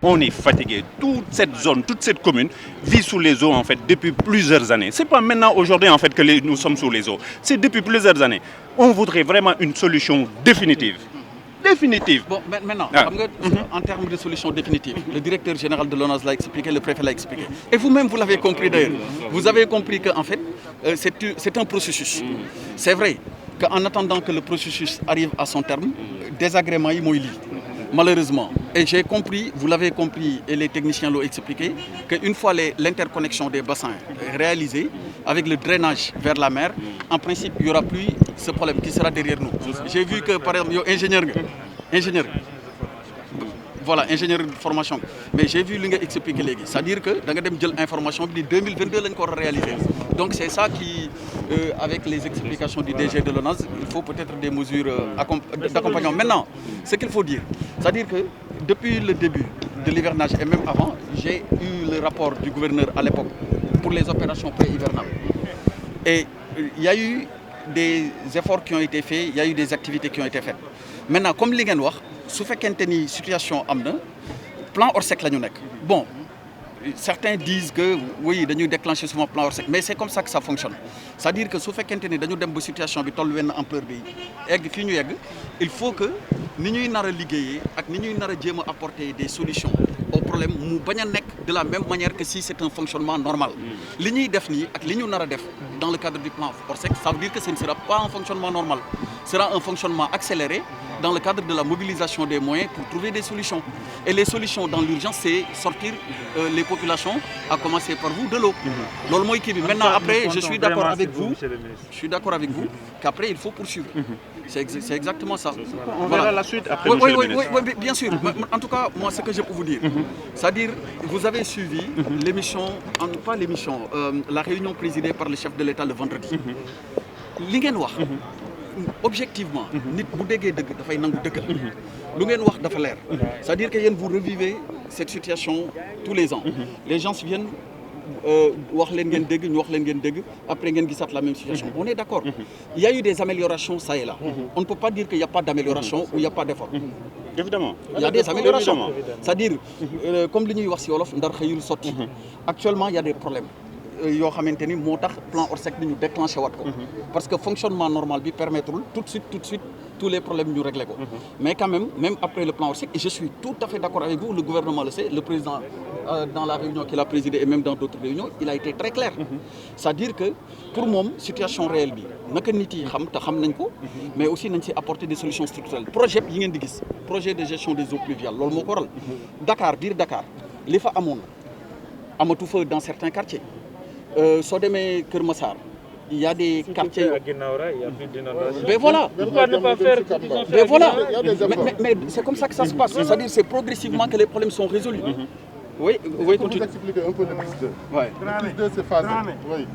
On est fatigué. Toute cette zone, toute cette commune vit sous les eaux en fait depuis plusieurs années. C'est pas maintenant aujourd'hui en fait que nous sommes sous les eaux. C'est depuis plusieurs années. On voudrait vraiment une solution définitive. Définitive. Bon, maintenant, en termes de solution définitive, le directeur général de l'ONAS l'a expliqué, le préfet l'a expliqué. Et vous-même, vous l'avez compris d'ailleurs. Vous avez compris qu'en fait, c'est un processus. C'est vrai qu'en attendant que le processus arrive à son terme, des agréments, malheureusement. Et j'ai compris, vous l'avez compris et les techniciens l'ont expliqué, qu'une fois l'interconnexion des bassins réalisée, avec le drainage vers la mer, en principe, il n'y aura plus ce problème qui sera derrière nous. J'ai vu que, par exemple, ingénieur, voilà, ingénieur de formation. Mais j'ai vu ce expliqué les c'est-à-dire que dans l'information de 2022, l'on a réalisé. Donc c'est ça qui, avec les explications du DG de l'ONAS, il faut peut-être des mesures d'accompagnement. Maintenant, ce qu'il faut dire, c'est-à-dire que depuis le début de l'hivernage et même avant, j'ai eu le rapport du gouverneur à l'époque pour les opérations pré-hivernales. Et il y a eu des efforts qui ont été faits, il y a eu des activités qui ont été faites. Maintenant, comme li ngeen wax, su fekkente ni situation am na, plan Orsec la ñu nekk. Bon, certains disent que oui, dañuy déclencher souvent plan Orsec, mais c'est comme ça que ça fonctionne. C'est-à-dire que su fekkente ni dañu dem ba situation bi tollu wenn ampleur bi egg fi ñu yegg, il faut que ni ñuy nar a liggéeyee ak ni ñuy nar a jéem a apporter des solutions au problème mu bañ a nekk de la même manière que si c'est un fonctionnement normal. Li ñuy def nii ak li ñu nar a def dans le cadre du plan Orsec, ça veut dire que ce ne sera pas un fonctionnement normal, ce sera un fonctionnement accéléré dans le cadre de la mobilisation des moyens pour trouver des solutions. Et les solutions dans l'urgence, c'est sortir les populations, à commencer par vous, de l'eau. Maintenant, après, je suis d'accord avec vous, qu'après, il faut poursuivre. C'est exactement ça. On verra la suite après, oui, bien sûr. En tout cas, moi, ce que je peux vous dire, c'est-à-dire, vous avez suivi l'émission, pas l'émission, la réunion présidée par le chef de l'État le vendredi. Li ngeen wax objectivement nit bu déggee dëgg dafay nangu dëggal lu ngeen wax dafa leer c'est-à-dire que vous revivez cette situation tous les ans les gens viennent wax leen ngeen dégg ñu wax leen ngeen dégg après ngeen gisaat la même situation on est d'accord il y a eu des améliorations ça et là on ne peut pas dire qu'il n'y a pas d'amélioration ou il n'y a pas d'effort évidemment il y a des améliorations c'est-à-dire comme li ñuy wax ci wolof ndar xëyul sotti actuellement il y a des problèmes yoo xamante ni moo tax plan Orsec bi ñu déclenché waat ko parce que fonctionnement normal bi permettre tout de suite tous les problèmes ñu régler ko mais quand même après le plan Orsec et je suis tout à fait d'accord avec vous le gouvernement le sait le président dans la réunion qu'il a présidée et même dans d'autres réunions il a été très clair c'est-à-dire que pour moom situation réelle bi naka nit yi xam te xam nañ ko mais aussi nañ ci apporter des solutions structurelles projet yi ngeen di gis projet de gestion des eaux pluviales loolu moo ko waral Dakar biir Dakar li fa amoon amatu fa dans certains quartiers soo demee Kër Massar il y a des quartiers. Mais voilà. Pourquoi ne pas faire mais voilà. Mais c'est comme ça que ça se passe. C'est-à-dire c'est progressivement que les problèmes sont résolus. Oui, continue. Vous expliquer un peu le PIS 2. Ouais. Le PIS 2 c'est phasé. Oui.